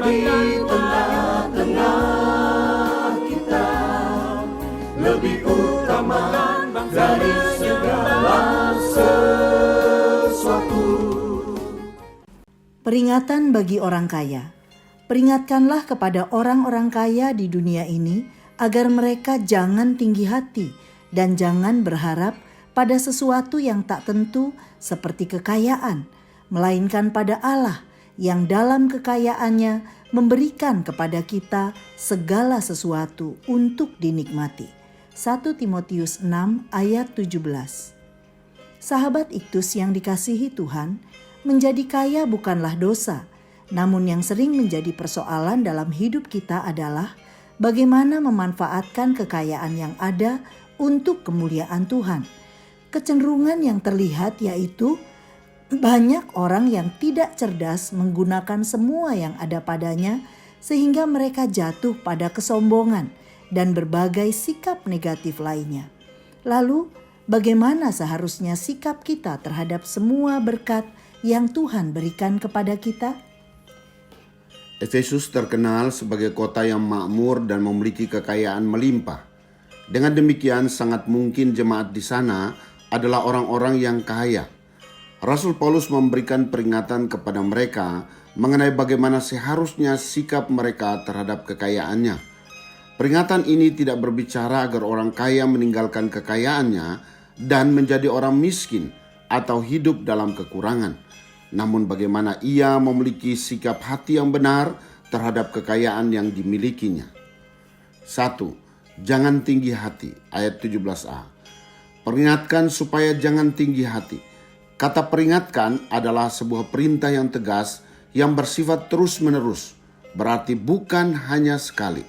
di tengah-tengah kita lebih utama dari segala sesuatu. Peringatan bagi orang kaya. Peringatkanlah kepada orang-orang kaya di dunia ini agar mereka jangan tinggi hati dan jangan berharap pada sesuatu yang tak tentu seperti kekayaan, melainkan pada Allah yang dalam kekayaannya memberikan kepada kita segala sesuatu untuk dinikmati. 1 Timotius 6 ayat 17. Sahabat Iktus yang dikasihi Tuhan, menjadi kaya bukanlah dosa, namun yang sering menjadi persoalan dalam hidup kita adalah bagaimana memanfaatkan kekayaan yang ada untuk kemuliaan Tuhan. Kecenderungan yang terlihat yaitu banyak orang yang tidak cerdas menggunakan semua yang ada padanya sehingga mereka jatuh pada kesombongan dan berbagai sikap negatif lainnya. Lalu, bagaimana seharusnya sikap kita terhadap semua berkat yang Tuhan berikan kepada kita? Efesus terkenal sebagai kota yang makmur dan memiliki kekayaan melimpah. Dengan demikian, sangat mungkin jemaat di sana adalah orang-orang yang kaya. Rasul Paulus memberikan peringatan kepada mereka mengenai bagaimana seharusnya sikap mereka terhadap kekayaannya. Peringatan ini tidak berbicara agar orang kaya meninggalkan kekayaannya dan menjadi orang miskin atau hidup dalam kekurangan. Namun bagaimana ia memiliki sikap hati yang benar terhadap kekayaan yang dimilikinya. 1. Jangan tinggi hati, ayat 17a. Peringatkan supaya jangan tinggi hati. Kata peringatkan adalah sebuah perintah yang tegas yang bersifat terus-menerus, berarti bukan hanya sekali.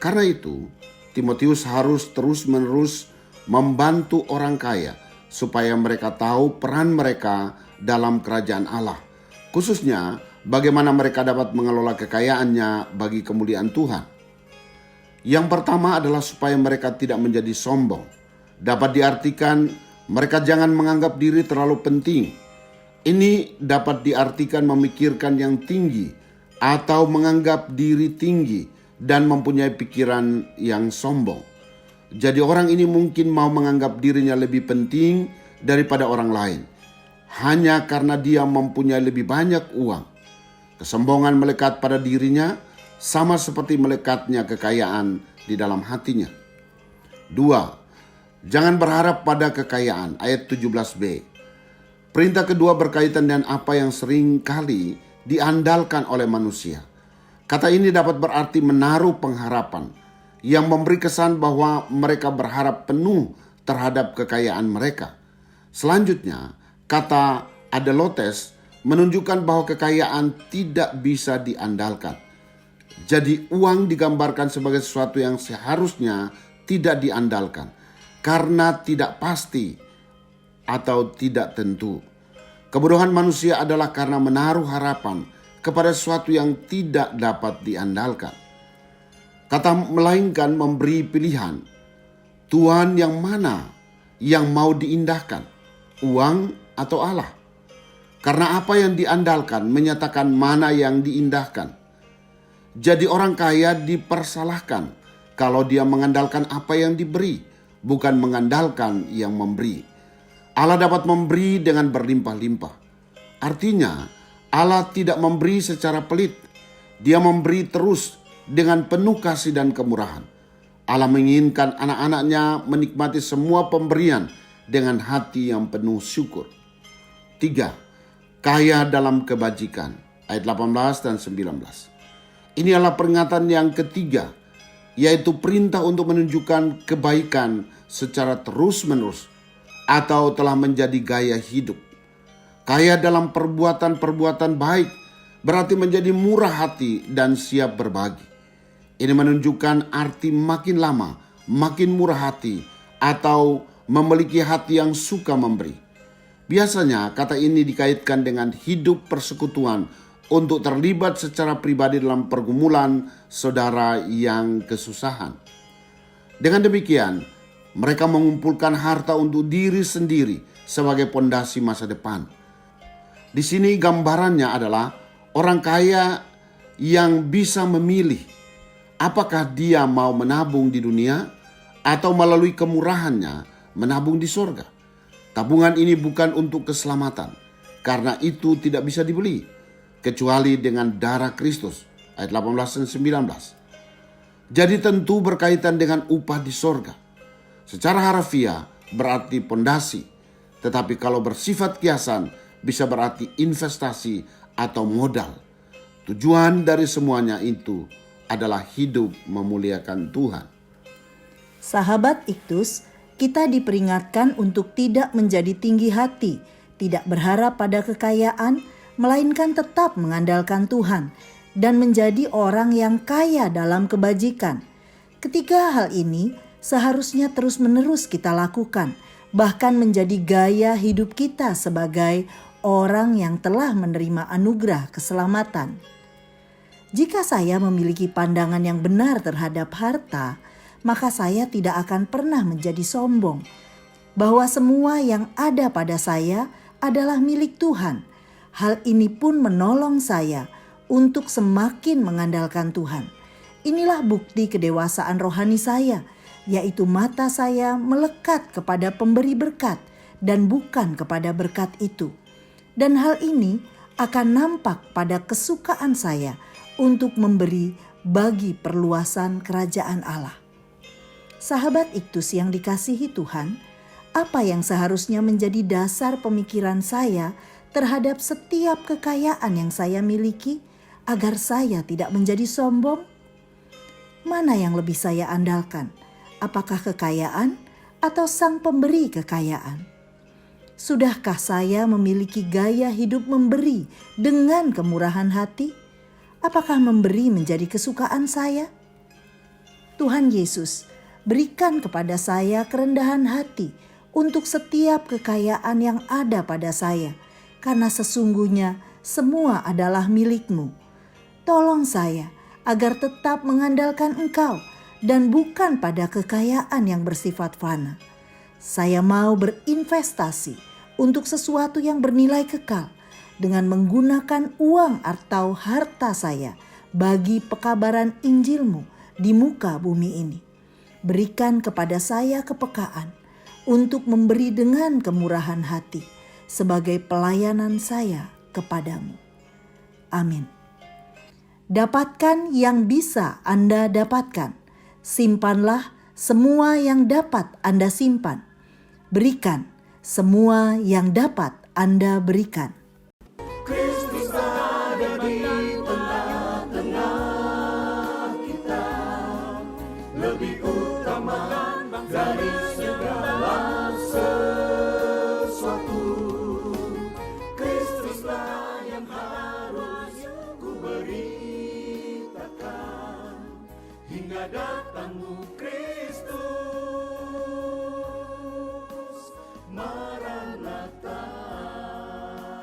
Karena itu, Timotius harus terus-menerus membantu orang kaya supaya mereka tahu peran mereka dalam kerajaan Allah, khususnya bagaimana mereka dapat mengelola kekayaannya bagi kemuliaan Tuhan. Yang pertama adalah supaya mereka tidak menjadi sombong. Dapat diartikan mereka jangan menganggap diri terlalu penting. Ini dapat diartikan memikirkan yang tinggi atau menganggap diri tinggi dan mempunyai pikiran yang sombong. Jadi orang ini mungkin mau menganggap dirinya lebih penting daripada orang lain, hanya karena dia mempunyai lebih banyak uang. Kesombongan melekat pada dirinya sama seperti melekatnya kekayaan di dalam hatinya. 2. Jangan berharap pada kekayaan, ayat 17b. Perintah kedua berkaitan dengan apa yang sering kali diandalkan oleh manusia. Kata ini dapat berarti menaruh pengharapan yang memberi kesan bahwa mereka berharap penuh terhadap kekayaan mereka. Selanjutnya, kata adelotes menunjukkan bahwa kekayaan tidak bisa diandalkan. Jadi uang digambarkan sebagai sesuatu yang seharusnya tidak diandalkan karena tidak pasti atau tidak tentu. Kebodohan manusia adalah karena menaruh harapan kepada sesuatu yang tidak dapat diandalkan. Kata melainkan memberi pilihan. Tuhan yang mana yang mau diindahkan? Uang atau Allah? Karena apa yang diandalkan menyatakan mana yang diindahkan. Jadi orang kaya dipersalahkan kalau dia mengandalkan apa yang diberi, bukan mengandalkan yang memberi. Allah dapat memberi dengan berlimpah-limpah. Artinya, Allah tidak memberi secara pelit. Dia memberi terus dengan penuh kasih dan kemurahan. Allah menginginkan anak-anaknya menikmati semua pemberian dengan hati yang penuh syukur. 3. Kaya dalam kebajikan, ayat 18 dan 19. Ini adalah peringatan yang ketiga, yaitu perintah untuk menunjukkan kebaikan secara terus-menerus atau telah menjadi gaya hidup. Kaya dalam perbuatan-perbuatan baik berarti menjadi murah hati dan siap berbagi. Ini menunjukkan arti makin lama, makin murah hati atau memiliki hati yang suka memberi. Biasanya kata ini dikaitkan dengan hidup persekutuan untuk terlibat secara pribadi dalam pergumulan saudara yang kesusahan. Dengan demikian, mereka mengumpulkan harta untuk diri sendiri sebagai pondasi masa depan. Di sini gambarannya adalah orang kaya yang bisa memilih apakah dia mau menabung di dunia atau melalui kemurahannya menabung di sorga. Tabungan ini bukan untuk keselamatan, karena itu tidak bisa dibeli, kecuali dengan darah Kristus. Ayat 18 dan 19. Jadi tentu berkaitan dengan upah di sorga. Secara harfiah berarti pondasi, tetapi kalau bersifat kiasan bisa berarti investasi atau modal. Tujuan dari semuanya itu adalah hidup memuliakan Tuhan. Sahabat Iktus, kita diperingatkan untuk tidak menjadi tinggi hati, tidak berharap pada kekayaan, melainkan tetap mengandalkan Tuhan dan menjadi orang yang kaya dalam kebajikan. Ketiga hal ini seharusnya terus-menerus kita lakukan, bahkan menjadi gaya hidup kita sebagai orang yang telah menerima anugerah keselamatan. Jika saya memiliki pandangan yang benar terhadap harta, maka saya tidak akan pernah menjadi sombong bahwa semua yang ada pada saya adalah milik Tuhan. Hal ini pun menolong saya untuk semakin mengandalkan Tuhan. Inilah bukti kedewasaan rohani saya, yaitu mata saya melekat kepada pemberi berkat dan bukan kepada berkat itu. Dan hal ini akan nampak pada kesukaan saya untuk memberi bagi perluasan kerajaan Allah. Sahabat Iktus yang dikasihi Tuhan, apa yang seharusnya menjadi dasar pemikiran saya terhadap setiap kekayaan yang saya miliki agar saya tidak menjadi sombong? Mana yang lebih saya andalkan? Apakah kekayaan atau Sang Pemberi kekayaan? Sudahkah saya memiliki gaya hidup memberi dengan kemurahan hati? Apakah memberi menjadi kesukaan saya? Tuhan Yesus, berikan kepada saya kerendahan hati untuk setiap kekayaan yang ada pada saya, karena sesungguhnya semua adalah milik-Mu. Tolong saya agar tetap mengandalkan Engkau dan bukan pada kekayaan yang bersifat fana. Saya mau berinvestasi untuk sesuatu yang bernilai kekal dengan menggunakan uang atau harta saya bagi pekabaran Injil-Mu di muka bumi ini. Berikan kepada saya kepekaan untuk memberi dengan kemurahan hati sebagai pelayanan saya kepadamu. Amin. Dapatkan yang bisa Anda dapatkan. Simpanlah semua yang dapat Anda simpan. Berikan semua yang dapat Anda berikan.